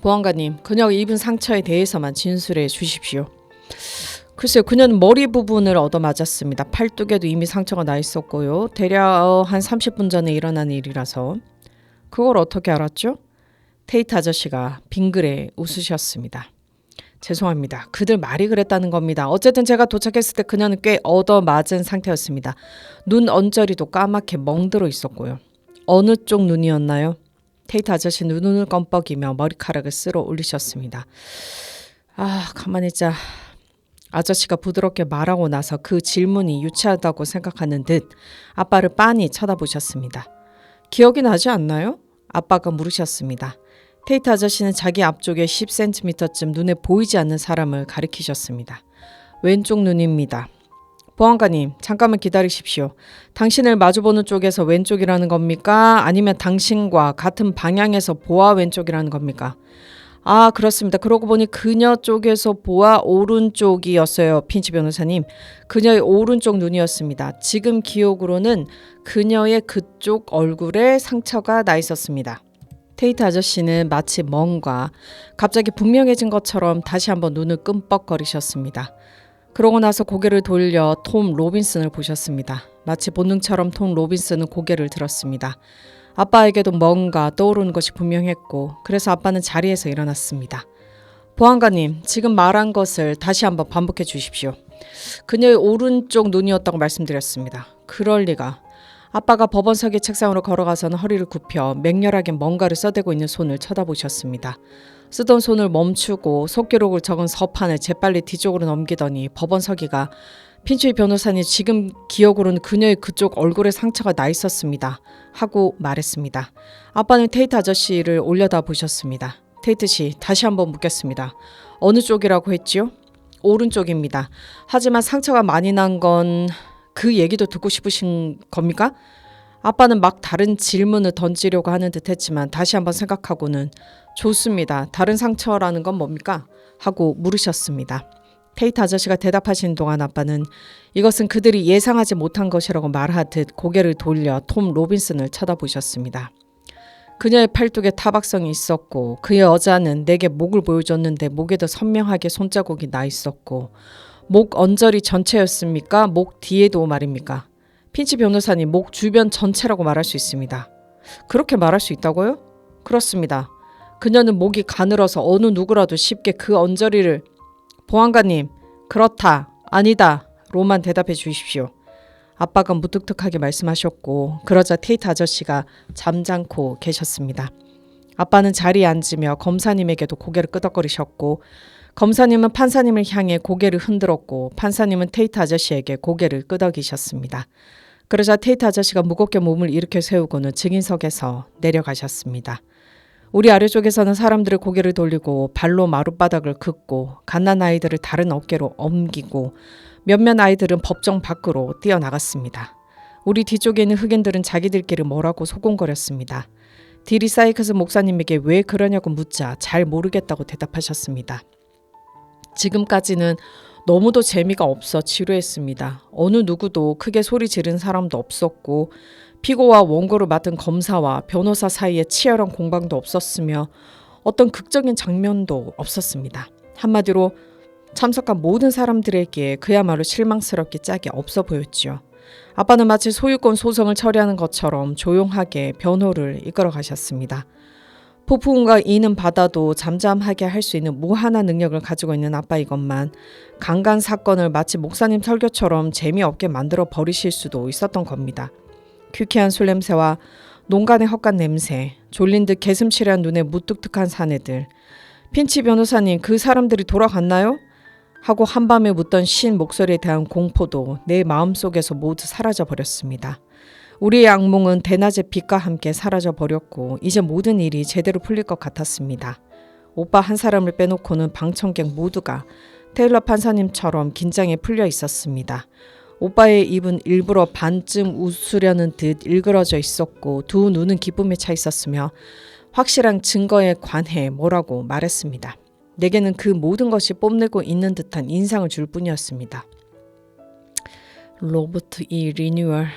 보안관님, 그녀가 입은 상처에 대해서만 진술해 주십시오. 글쎄요. 그녀는 머리 부분을 얻어맞았습니다. 팔뚝에도 이미 상처가 나 있었고요. 대략 한 30분 전에 일어난 일이라서. 그걸 어떻게 알았죠? 테이트 아저씨가 빙그레 웃으셨습니다. 죄송합니다. 그들 말이 그랬다는 겁니다. 어쨌든 제가 도착했을 때 그녀는 꽤 얻어맞은 상태였습니다. 눈 언저리도 까맣게 멍들어 있었고요. 어느 쪽 눈이었나요? 테이트 아저씨는 눈을 껌뻑이며 머리카락을 쓸어 올리셨습니다. 가만히 있자. 아저씨가 부드럽게 말하고 나서 그 질문이 유치하다고 생각하는 듯 아빠를 빤히 쳐다보셨습니다. 기억이 나지 않나요? 아빠가 물으셨습니다. 테이트 아저씨는 자기 앞쪽에 10cm쯤 눈에 보이지 않는 사람을 가리키셨습니다. 왼쪽 눈입니다. 보안관님, 잠깐만 기다리십시오. 당신을 마주보는 쪽에서 왼쪽이라는 겁니까? 아니면 당신과 같은 방향에서 보아 왼쪽이라는 겁니까? 그렇습니다. 그러고 보니 그녀 쪽에서 보아 오른쪽이었어요. 핀치 변호사님. 그녀의 오른쪽 눈이었습니다. 지금 기억으로는 그녀의 그쪽 얼굴에 상처가 나 있었습니다. 테이트 아저씨는 마치 뭔가 갑자기 분명해진 것처럼 다시 한번 눈을 끔뻑거리셨습니다. 그러고 나서 고개를 돌려 톰 로빈슨을 보셨습니다. 마치 본능처럼 톰 로빈슨은 고개를 들었습니다. 아빠에게도 뭔가 떠오르는 것이 분명했고 그래서 아빠는 자리에서 일어났습니다. 보안관님, 지금 말한 것을 다시 한번 반복해 주십시오. 그녀의 오른쪽 눈이었다고 말씀드렸습니다. 그럴 리가. 아빠가 법원석의 책상으로 걸어가서는 허리를 굽혀 맹렬하게 뭔가를 써대고 있는 손을 쳐다보셨습니다. 쓰던 손을 멈추고 속기록을 적은 서판을 재빨리 뒤쪽으로 넘기더니 법원서기가 핀치 변호사님, 지금 기억으로는 그녀의 그쪽 얼굴에 상처가 나 있었습니다. 하고 말했습니다. 아빠는 테이트 아저씨를 올려다 보셨습니다. 테이트 씨, 다시 한번 묻겠습니다. 어느 쪽이라고 했지요? 오른쪽입니다. 하지만 상처가 많이 난 건 그 얘기도 듣고 싶으신 겁니까? 아빠는 막 다른 질문을 던지려고 하는 듯 했지만 다시 한번 생각하고는 좋습니다. 다른 상처라는 건 뭡니까? 하고 물으셨습니다. 테이트 아저씨가 대답하시는 동안 아빠는 이것은 그들이 예상하지 못한 것이라고 말하듯 고개를 돌려 톰 로빈슨을 쳐다보셨습니다. 그녀의 팔뚝에 타박성이 있었고 그 여자는 내게 목을 보여줬는데 목에도 선명하게 손자국이 나 있었고 목 언저리 전체였습니까? 목 뒤에도 말입니까? 핀치 변호사님, 목 주변 전체라고 말할 수 있습니다. 그렇게 말할 수 있다고요? 그렇습니다. 그녀는 목이 가늘어서 어느 누구라도 쉽게 그 언저리를 보안관님, 그렇다, 아니다 로만 대답해 주십시오. 아빠가 무뚝뚝하게 말씀하셨고 그러자 테이트 아저씨가 잠잠고 계셨습니다. 아빠는 자리에 앉으며 검사님에게도 고개를 끄덕거리셨고 검사님은 판사님을 향해 고개를 흔들었고 판사님은 테이트 아저씨에게 고개를 끄덕이셨습니다. 그러자 테이트 아저씨가 무겁게 몸을 일으켜 세우고는 증인석에서 내려가셨습니다. 우리 아래쪽에서는 사람들의 고개를 돌리고 발로 마룻바닥을 긋고 갓난아이들을 다른 어깨로 옮기고 몇몇 아이들은 법정 밖으로 뛰어나갔습니다. 우리 뒤쪽에 있는 흑인들은 자기들끼리 뭐라고 소곤거렸습니다. 디리 사이크스 목사님에게 왜 그러냐고 묻자 잘 모르겠다고 대답하셨습니다. 지금까지는 너무도 재미가 없어 지루했습니다. 어느 누구도 크게 소리 지른 사람도 없었고 피고와 원고를 맡은 검사와 변호사 사이에 치열한 공방도 없었으며 어떤 극적인 장면도 없었습니다. 한마디로 참석한 모든 사람들에게 그야말로 실망스럽게 짝이 없어 보였지요. 아빠는 마치 소유권 소송을 처리하는 것처럼 조용하게 변호를 이끌어 가셨습니다. 폭풍과 이는 바다도 잠잠하게 할 수 있는 무한한 능력을 가지고 있는 아빠이건만 강간 사건을 마치 목사님 설교처럼 재미없게 만들어 버리실 수도 있었던 겁니다. 퀴퀴한 술 냄새와 농간의 헛간 냄새, 졸린 듯 개슴츠레한 눈에 무뚝뚝한 사내들. 핀치 변호사님, 그 사람들이 돌아갔나요? 하고 한밤에 묻던 신 목소리에 대한 공포도 내 마음속에서 모두 사라져 버렸습니다. 우리의 악몽은 대낮의 빛과 함께 사라져 버렸고 이제 모든 일이 제대로 풀릴 것 같았습니다. 오빠 한 사람을 빼놓고는 방청객 모두가 테일러 판사님처럼 긴장에 풀려 있었습니다. 오빠의 입은 일부러 반쯤 웃으려는 듯 일그러져 있었고 두 눈은 기쁨에 차 있었으며 확실한 증거에 관해 뭐라고 말했습니다. 내게는 그 모든 것이 뽐내고 있는 듯한 인상을 줄 뿐이었습니다. 로버트 E. 리뉴얼.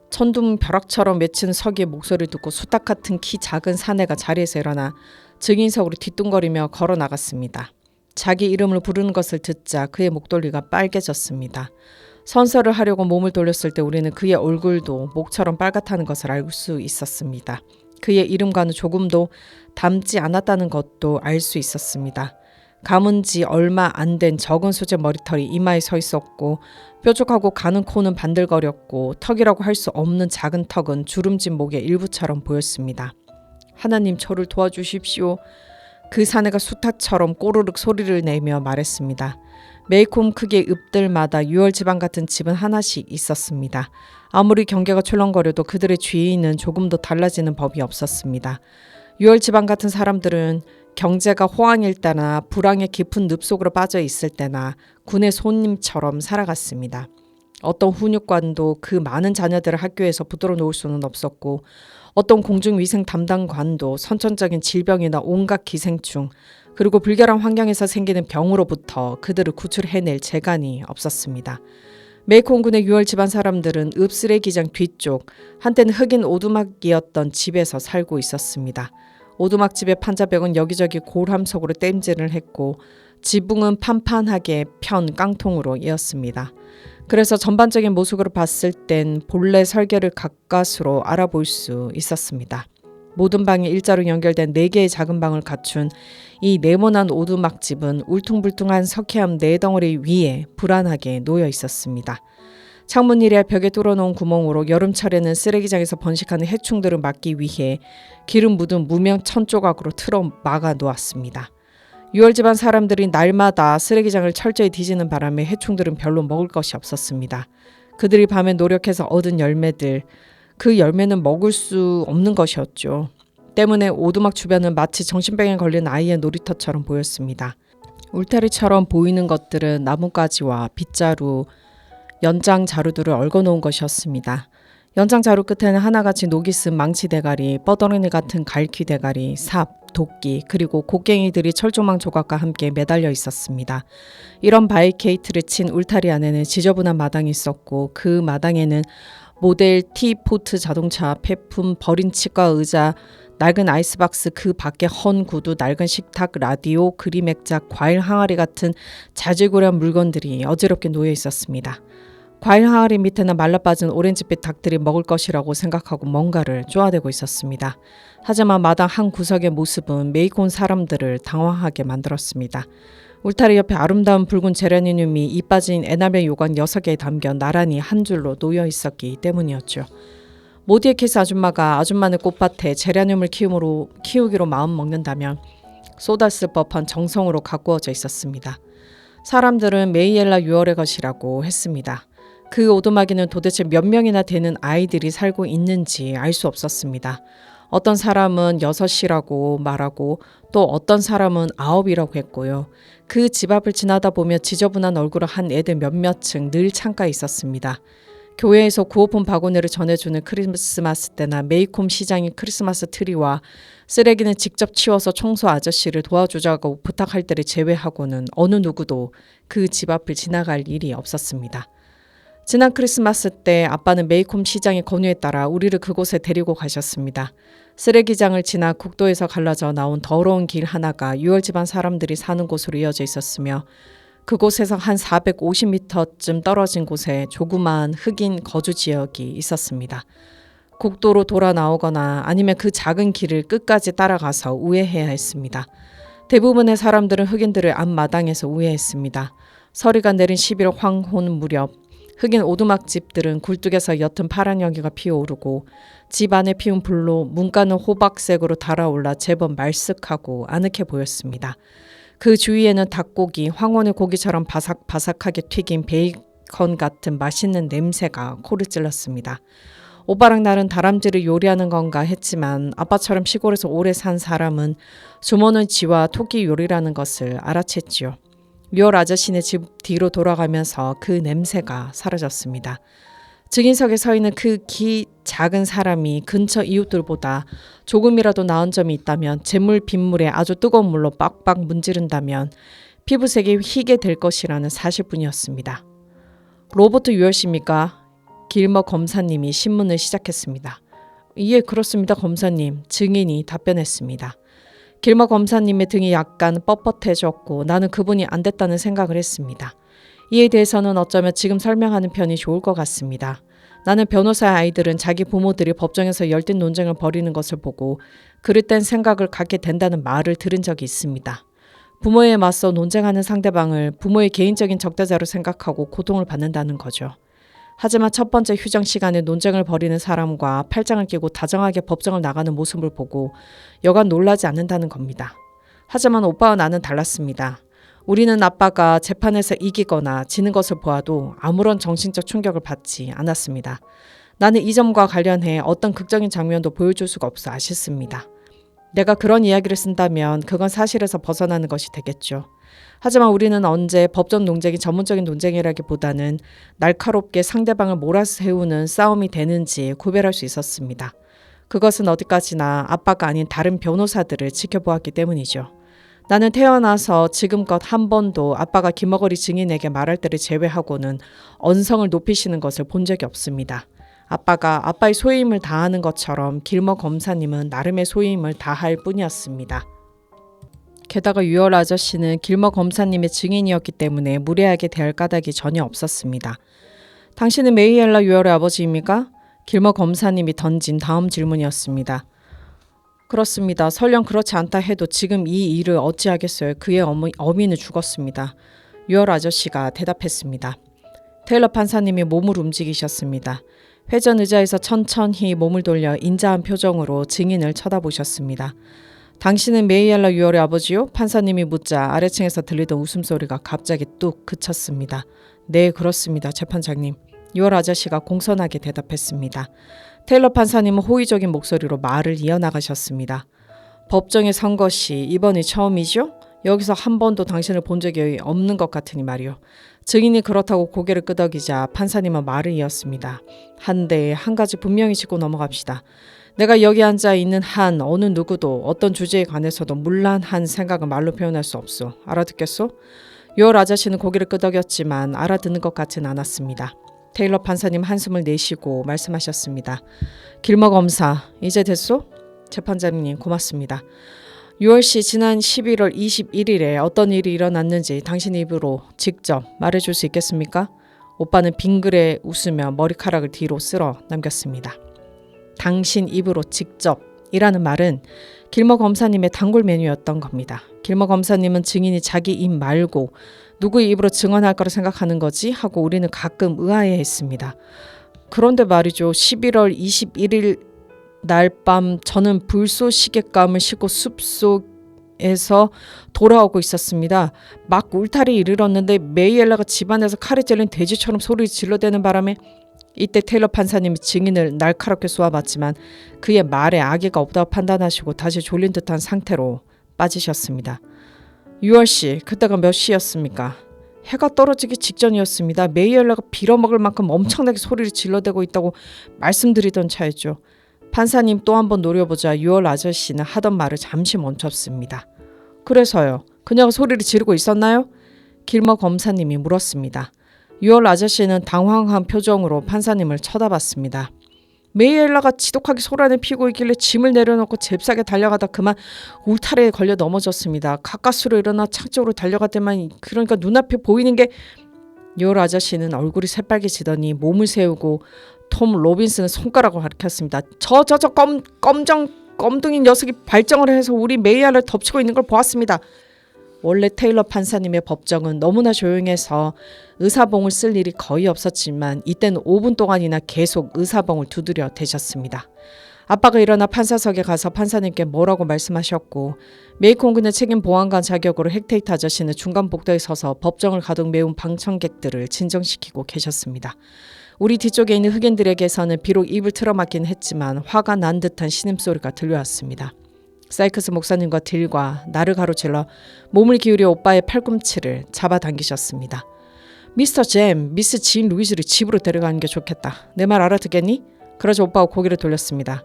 천둥 벼락처럼 맺힌 서기의 목소리를 듣고 수탉 같은 키 작은 사내가 자리에서 일어나 증인석으로 뒤뚱거리며 걸어 나갔습니다. 자기 이름을 부르는 것을 듣자 그의 목도리가 빨개졌습니다. 선서를 하려고 몸을 돌렸을 때 우리는 그의 얼굴도 목처럼 빨갛다는 것을 알 수 있었습니다. 그의 이름과는 조금도 닮지 않았다는 것도 알 수 있었습니다. 감은 지 얼마 안 된 적은 소재 머리털이 이마에 서 있었고 뾰족하고 가는 코는 반들거렸고 턱이라고 할 수 없는 작은 턱은 주름진 목의 일부처럼 보였습니다. 하나님 저를 도와주십시오. 그 사내가 수탉처럼 꼬르륵 소리를 내며 말했습니다. 매콤 크기의 읍들마다 유월지방 같은 집은 하나씩 있었습니다. 아무리 경계가 출렁거려도 그들의 주인은 조금도 달라지는 법이 없었습니다. 유월지방 같은 사람들은 경제가 호황일 때나 불황의 깊은 늪속으로 빠져 있을 때나 군의 손님처럼 살아갔습니다. 어떤 훈육관도 그 많은 자녀들을 학교에서 붙들어 놓을 수는 없었고 어떤 공중위생 담당관도 선천적인 질병이나 온갖 기생충 그리고 불결한 환경에서 생기는 병으로부터 그들을 구출해낼 재간이 없었습니다. 메이콘군의 유월 집안 사람들은 읍쓰레기장 뒤쪽 한때는 흑인 오두막이었던 집에서 살고 있었습니다. 오두막집의 판자벽은 여기저기 골함석으로 땜질을 했고 지붕은 판판하게 편 깡통으로 이었습니다. 그래서 전반적인 모습으로 봤을 땐 본래 설계를 가까스로 알아볼 수 있었습니다. 모든 방이 일자로 연결된 4개의 작은 방을 갖춘 이 네모난 오두막집은 울퉁불퉁한 석회암 4덩어리 위에 불안하게 놓여 있었습니다. 창문 이래 벽에 뚫어놓은 구멍으로 여름철에는 쓰레기장에서 번식하는 해충들을 막기 위해 기름 묻은 무명 천조각으로 틀어 막아 놓았습니다. 6월 집안 사람들이 날마다 쓰레기장을 철저히 뒤지는 바람에 해충들은 별로 먹을 것이 없었습니다. 그들이 밤에 노력해서 얻은 열매들, 그 열매는 먹을 수 없는 것이었죠. 때문에 오두막 주변은 마치 정신병에 걸린 아이의 놀이터처럼 보였습니다. 울타리처럼 보이는 것들은 나뭇가지와 빗자루, 연장 자루들을 얽어놓은 것이었습니다. 연장 자루 끝에는 하나같이 녹이 쓴 망치 대가리, 뻐더러니 같은 갈퀴 대가리, 삽, 도끼, 그리고 곡괭이들이 철조망 조각과 함께 매달려 있었습니다. 이런 바리케이트를 친 울타리 안에는 지저분한 마당이 있었고 그 마당에는 모델 T포트 자동차, 폐품, 버린 치과 의자, 낡은 아이스박스, 그 밖에 헌 구두, 낡은 식탁, 라디오, 그림 액자, 과일 항아리 같은 자질구레한 물건들이 어지럽게 놓여 있었습니다. 과일 항아리 밑에는 말라빠진 오렌지빛 닭들이 먹을 것이라고 생각하고 뭔가를 쪼아대고 있었습니다. 하지만 마당 한 구석의 모습은 메이콘 사람들을 당황하게 만들었습니다. 울타리 옆에 아름다운 붉은 제라늄이 이 빠진 에나멜 요관 6개에 담겨 나란히 한 줄로 놓여 있었기 때문이었죠. 모디에키스 아줌마가 아줌마네 꽃밭에 제라늄을 키우기로 마음먹는다면 쏟았을 법한 정성으로 가꾸어져 있었습니다. 사람들은 메이엘라 6월의 것이라고 했습니다. 그 오두막에는 도대체 몇 명이나 되는 아이들이 살고 있는지 알 수 없었습니다. 어떤 사람은 6이라고 말하고 또 어떤 사람은 9이라고 했고요. 그 집 앞을 지나다 보며 지저분한 얼굴을 한 애들 몇몇층 늘 창가에 있었습니다. 교회에서 구호품 바구니를 전해주는 크리스마스 때나 메이콤 시장의 크리스마스 트리와 쓰레기는 직접 치워서 청소 아저씨를 도와주자고 부탁할 때를 제외하고는 어느 누구도 그 집 앞을 지나갈 일이 없었습니다. 지난 크리스마스 때 아빠는 메이콤 시장의 권유에 따라 우리를 그곳에 데리고 가셨습니다. 쓰레기장을 지나 국도에서 갈라져 나온 더러운 길 하나가 유월 집안 사람들이 사는 곳으로 이어져 있었으며 그곳에서 한 450m쯤 떨어진 곳에 조그마한 흑인 거주 지역이 있었습니다. 국도로 돌아 나오거나 아니면 그 작은 길을 끝까지 따라가서 우회해야 했습니다. 대부분의 사람들은 흑인들을 앞마당에서 우회했습니다. 서리가 내린 11월 황혼 무렵 흑인 오두막집들은 굴뚝에서 옅은 파란 연기가 피어오르고 집 안에 피운 불로 문가는 호박색으로 달아올라 제법 말쓱하고 아늑해 보였습니다. 그 주위에는 닭고기, 황혼의 고기처럼 바삭바삭하게 튀긴 베이컨 같은 맛있는 냄새가 코를 찔렀습니다. 오빠랑 나는 다람쥐를 요리하는 건가 했지만 아빠처럼 시골에서 오래 산 사람은 주머니쥐와 토끼 요리라는 것을 알아챘지요. 유월 아저씨네 집 뒤로 돌아가면서 그 냄새가 사라졌습니다. 증인석에 서 있는 그 작은 사람이 근처 이웃들보다 조금이라도 나은 점이 있다면 재물 빗물에 아주 뜨거운 물로 빡빡 문지른다면 피부색이 희게 될 것이라는 사실뿐이었습니다. 로버트 유월 씨입니까? 길머 검사님이 신문을 시작했습니다. 예, 그렇습니다, 검사님. 증인이 답변했습니다. 길머 검사님의 등이 약간 뻣뻣해졌고 나는 그분이 안 됐다는 생각을 했습니다. 이에 대해서는 어쩌면 지금 설명하는 편이 좋을 것 같습니다. 나는 변호사의 아이들은 자기 부모들이 법정에서 열띤 논쟁을 벌이는 것을 보고 그릇된 생각을 갖게 된다는 말을 들은 적이 있습니다. 부모에 맞서 논쟁하는 상대방을 부모의 개인적인 적대자로 생각하고 고통을 받는다는 거죠. 하지만 첫 번째 휴정 시간에 논쟁을 벌이는 사람과 팔짱을 끼고 다정하게 법정을 나가는 모습을 보고 여간 놀라지 않는다는 겁니다. 하지만 오빠와 나는 달랐습니다. 우리는 아빠가 재판에서 이기거나 지는 것을 보아도 아무런 정신적 충격을 받지 않았습니다. 나는 이 점과 관련해 어떤 극적인 장면도 보여줄 수가 없어 아쉽습니다. 내가 그런 이야기를 쓴다면 그건 사실에서 벗어나는 것이 되겠죠. 하지만 우리는 언제 법정 논쟁이 전문적인 논쟁이라기보다는 날카롭게 상대방을 몰아세우는 싸움이 되는지 구별할 수 있었습니다. 그것은 어디까지나 아빠가 아닌 다른 변호사들을 지켜보았기 때문이죠. 나는 태어나서 지금껏 한 번도 아빠가 기머거리 증인에게 말할 때를 제외하고는 언성을 높이시는 것을 본 적이 없습니다. 아빠가 아빠의 소임을 다하는 것처럼 길머 검사님은 나름의 소임을 다할 뿐이었습니다. 게다가 유월 아저씨는 길머 검사님의 증인이었기 때문에 무례하게 대할 까닭이 전혀 없었습니다. 당신은 메이엘라 유월의 아버지입니까? 길머 검사님이 던진 다음 질문이었습니다. 그렇습니다. 설령 그렇지 않다 해도 지금 이 일을 어찌하겠어요. 그의 어미는 죽었습니다. 유월 아저씨가 대답했습니다. 테일러 판사님이 몸을 움직이셨습니다. 회전 의자에서 천천히 몸을 돌려 인자한 표정으로 증인을 쳐다보셨습니다. 당신은 메이엘라 유월의 아버지요? 판사님이 묻자 아래층에서 들리던 웃음소리가 갑자기 뚝 그쳤습니다. 네, 그렇습니다. 재판장님. 유월 아저씨가 공손하게 대답했습니다. 테일러 판사님은 호의적인 목소리로 말을 이어나가셨습니다. 법정에 선 것이 이번이 처음이죠? 여기서 한 번도 당신을 본 적이 없는 것 같으니 말이요. 증인이 그렇다고 고개를 끄덕이자 판사님은 말을 이었습니다. 한데 한 가지 분명히 짚고 넘어갑시다. 내가 여기 앉아 있는 한 어느 누구도 어떤 주제에 관해서도 문란한 생각을 말로 표현할 수 없소. 알아듣겠소? 유월 아저씨는 고개를 끄덕였지만 알아듣는 것 같진 않았습니다. 테일러 판사님 한숨을 내쉬고 말씀하셨습니다. 길머 검사, 이제 됐소? 재판장님 고맙습니다. 유월 씨 지난 11월 21일에 어떤 일이 일어났는지 당신 입으로 직접 말해줄 수 있겠습니까? 오빠는 빙그레 웃으며 머리카락을 뒤로 쓸어 남겼습니다. 당신 입으로 직접이라는 말은 길머 검사님의 단골 메뉴였던 겁니다. 길머 검사님은 증인이 자기 입 말고 누구의 입으로 증언할 거라 생각하는 거지 하고 우리는 가끔 의아해했습니다. 그런데 말이죠. 11월 21일 날 밤 저는 불쏘시개감을 싣고 숲속에서 돌아오고 있었습니다. 막 울타리에 이르렀는데 메이엘라가 집안에서 칼에 찔린 돼지처럼 소리를 질러대는 바람에 이때 테일러 판사님이 증인을 날카롭게 쏘아봤지만 그의 말에 악의가 없다고 판단하시고 다시 졸린 듯한 상태로 빠지셨습니다. 유월 씨, 그때가 몇 시였습니까? 해가 떨어지기 직전이었습니다. 메이엘러가 빌어먹을 만큼 엄청나게 소리를 질러대고 있다고 말씀드리던 차였죠. 판사님 또 한번 노려보자 유월 아저씨는 하던 말을 잠시 멈췄습니다. 그래서요. 그냥 소리를 지르고 있었나요? 길머 검사님이 물었습니다. 유월 아저씨는 당황한 표정으로 판사님을 쳐다봤습니다. 메이엘라가 지독하게 소란을 피우고 있길래 짐을 내려놓고 잽싸게 달려가다 그만 울타리에 걸려 넘어졌습니다. 가까스로 일어나 창쪽으로 달려갔더만 그러니까 눈앞에 보이는 게 유월 아저씨는 얼굴이 새빨개지더니 몸을 세우고 톰 로빈슨은 손가락을 가리켰습니다. 저 껌둥이 녀석이 발정을 해서 우리 메이엘라를 덮치고 있는 걸 보았습니다. 원래 테일러 판사님의 법정은 너무나 조용해서 의사봉을 쓸 일이 거의 없었지만 이때는 5분 동안이나 계속 의사봉을 두드려 대셨습니다. 아빠가 일어나 판사석에 가서 판사님께 뭐라고 말씀하셨고 메이콩군의 책임 보안관 자격으로 헥테이트 아저씨는 중간 복도에 서서 법정을 가득 메운 방청객들을 진정시키고 계셨습니다. 우리 뒤쪽에 있는 흑인들에게서는 비록 입을 틀어막긴 했지만 화가 난 듯한 신음소리가 들려왔습니다. 사이크스 목사님과 딜과 나를 가로질러 몸을 기울여 오빠의 팔꿈치를 잡아당기셨습니다. 미스터 잼, 미스 진 루이즈를 집으로 데려가는 게 좋겠다. 내 말 알아듣겠니? 그러자 오빠가 고개를 돌렸습니다.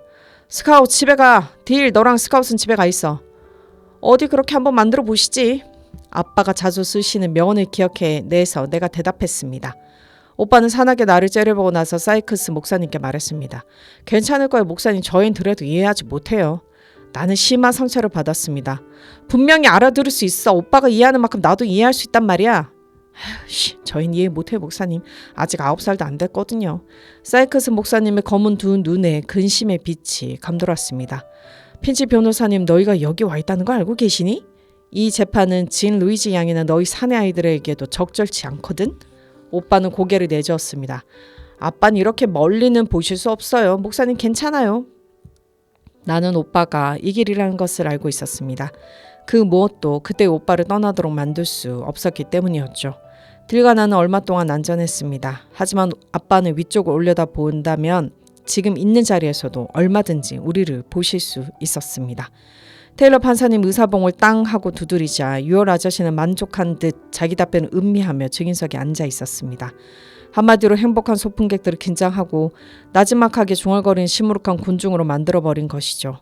스카웃 집에 가. 딜 너랑 스카웃은 집에 가 있어. 어디 그렇게 한번 만들어 보시지. 아빠가 자주 쓰시는 명언을 기억해 내서 내가 대답했습니다. 오빠는 산하게 나를 째려보고 나서 사이크스 목사님께 말했습니다. 괜찮을 거예요 목사님. 저희는 그래도 이해하지 못해요. 나는 심한 상처를 받았습니다. 분명히 알아들을 수 있어. 오빠가 이해하는 만큼 나도 이해할 수 있단 말이야. 저희는 이해 못해요 목사님. 아직 9살도 안 됐거든요. 사이크스 목사님의 검은 두 눈에 근심의 빛이 감돌았습니다. 핀치 변호사님 너희가 여기 와 있다는 거 알고 계시니? 이 재판은 진 루이지 양이나 너희 사내 아이들에게도 적절치 않거든? 오빠는 고개를 내저었습니다. 아빠는 이렇게 멀리는 보실 수 없어요. 목사님 괜찮아요. 나는 오빠가 이 길이라는 것을 알고 있었습니다. 그 무엇도 그때 오빠를 떠나도록 만들 수 없었기 때문이었죠. 딜과 나는 얼마 동안 안전했습니다. 하지만 아빠는 위쪽을 올려다 본다면 지금 있는 자리에서도 얼마든지 우리를 보실 수 있었습니다. 테일러 판사님 의사봉을 땅 하고 두드리자 유월 아저씨는 만족한 듯 자기 답변을 음미하며 증인석에 앉아 있었습니다. 한마디로 행복한 소풍객들을 긴장하고 나지막하게 중얼거리는 시무룩한 군중으로 만들어버린 것이죠.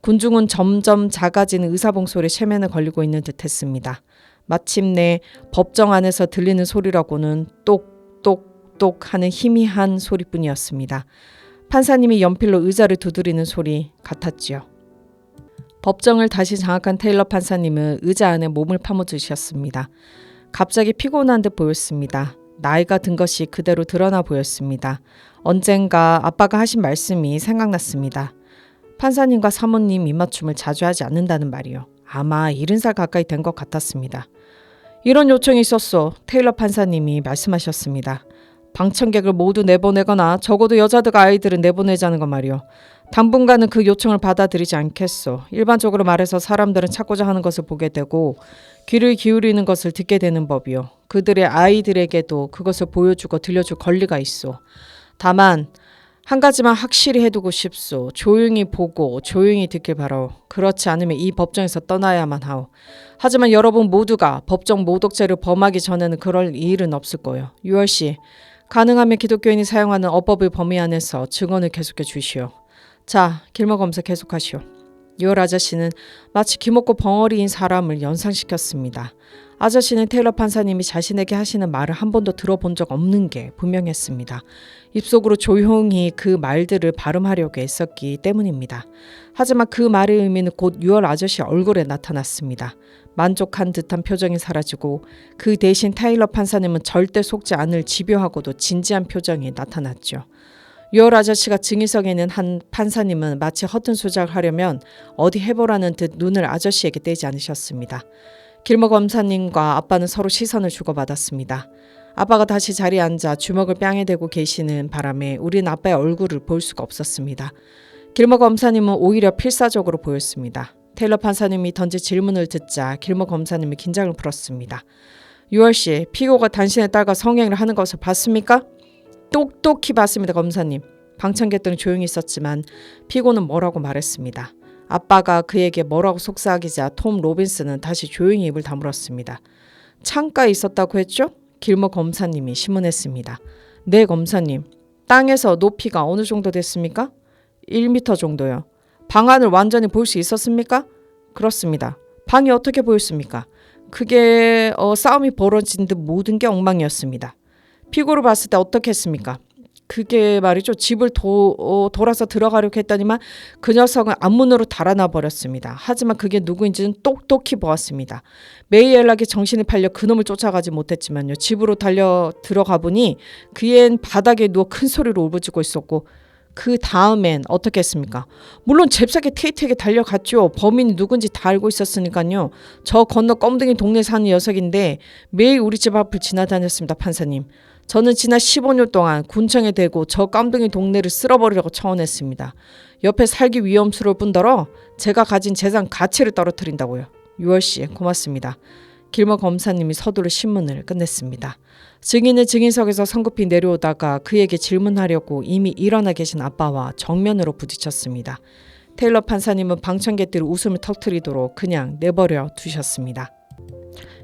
군중은 점점 작아지는 의사봉 소리에 체면에 걸리고 있는 듯했습니다. 마침내 법정 안에서 들리는 소리라고는 똑똑똑 하는 희미한 소리뿐이었습니다. 판사님이 연필로 의자를 두드리는 소리 같았지요. 법정을 다시 장악한 테일러 판사님은 의자 안에 몸을 파묻으셨습니다. 갑자기 피곤한 듯 보였습니다. 나이가 든 것이 그대로 드러나 보였습니다. 언젠가 아빠가 하신 말씀이 생각났습니다. 판사님과 사모님 입맞춤을 자주 하지 않는다는 말이요. 아마 70살 가까이 된 것 같았습니다. 이런 요청이 있었어. 테일러 판사님이 말씀하셨습니다. 방청객을 모두 내보내거나 적어도 여자들과 아이들은 내보내자는 것 말이요. 당분간은 그 요청을 받아들이지 않겠소. 일반적으로 말해서 사람들은 찾고자 하는 것을 보게 되고 귀를 기울이는 것을 듣게 되는 법이요. 그들의 아이들에게도 그것을 보여주고 들려줄 권리가 있소. 다만 한 가지만 확실히 해두고 싶소. 조용히 보고 조용히 듣길 바라오. 그렇지 않으면 이 법정에서 떠나야만 하오. 하지만 여러분 모두가 법정 모독죄를 범하기 전에는 그럴 일은 없을 거예요. 유월 씨, 가능하면 기독교인이 사용하는 어법의 범위 안에서 증언을 계속해 주시오. 자, 길머 검사 계속하시오. 유월 아저씨는 마치 기먹고 벙어리인 사람을 연상시켰습니다. 아저씨는 테일러 판사님이 자신에게 하시는 말을 한 번도 들어본 적 없는 게 분명했습니다. 입속으로 조용히 그 말들을 발음하려고 애썼기 때문입니다. 하지만 그 말의 의미는 곧 유월 아저씨 얼굴에 나타났습니다. 만족한 듯한 표정이 사라지고 그 대신 테일러 판사님은 절대 속지 않을 집요하고도 진지한 표정이 나타났죠. 유월 아저씨가 증인석에 있는 한 판사님은 마치 허튼 수작을 하려면 어디 해보라는 듯 눈을 아저씨에게 떼지 않으셨습니다. 길머 검사님과 아빠는 서로 시선을 주고받았습니다. 아빠가 다시 자리에 앉아 주먹을 뺨에 대고 계시는 바람에 우린 아빠의 얼굴을 볼 수가 없었습니다. 길머 검사님은 오히려 필사적으로 보였습니다. 테일러 판사님이 던진 질문을 듣자 길머 검사님이 긴장을 풀었습니다. 유월 씨, 피고가 당신의 딸과 성행을 하는 것을 봤습니까? 똑똑히 봤습니다, 검사님. 방청객들은 조용히 있었지만 피고는 뭐라고 말했습니다. 아빠가 그에게 뭐라고 속삭이자 톰 로빈슨은 다시 조용히 입을 다물었습니다. 창가에 있었다고 했죠? 길모 검사님이 심문했습니다. 네, 검사님. 땅에서 높이가 어느 정도 됐습니까? 1m 정도요. 방 안을 완전히 볼 수 있었습니까? 그렇습니다. 방이 어떻게 보였습니까? 그게 싸움이 벌어진 듯 모든 게 엉망이었습니다. 피고로 봤을 때 어떻게 했습니까? 그게 말이죠. 집을 돌아서 들어가려고 했더니만 그 녀석은 앞문으로 달아나 버렸습니다. 하지만 그게 누구인지는 똑똑히 보았습니다. 메이엘락이 정신이 팔려 그놈을 쫓아가지 못했지만요. 집으로 달려 들어가 보니 그앤 바닥에 누워 큰 소리로 울부짖고 있었고 그 다음엔 어떻게 했습니까? 물론 잽싸게 티에티에게 달려갔죠. 범인이 누군지 다 알고 있었으니까요. 저 건너 껌둥이 동네 사는 녀석인데 매일 우리 집 앞을 지나다녔습니다. 판사님. 저는 지난 15년 동안 군청에 대고 저 깜둥이 동네를 쓸어버리려고 청원했습니다. 옆에 살기 위험스러울 뿐더러 제가 가진 재산 가치를 떨어뜨린다고요. 6월씨 고맙습니다. 길모 검사님이 서두르 신문을 끝냈습니다. 증인은 증인석에서 성급히 내려오다가 그에게 질문하려고 이미 일어나 계신 아빠와 정면으로 부딪혔습니다. 테일러 판사님은 방청객들이 웃음을 터뜨리도록 그냥 내버려 두셨습니다.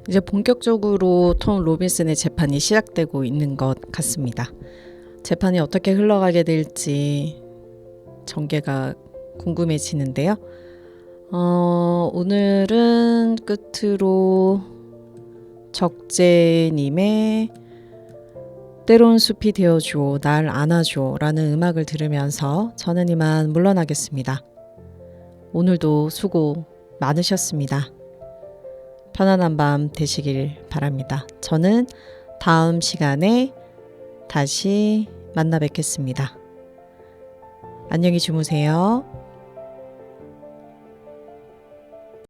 이제 본격적으로 톰 로빈슨의 재판이 시작되고 있는 것 같습니다. 재판이 어떻게 흘러가게 될지 전개가 궁금해지는데요. 오늘은 끝으로 적재님의 때론 숲이 되어줘 날 안아줘 라는 음악을 들으면서 저는 이만 물러나겠습니다. 오늘도 수고 많으셨습니다. 편안한 밤 되시길 바랍니다. 저는 다음 시간에 다시 만나 뵙겠습니다. 안녕히 주무세요.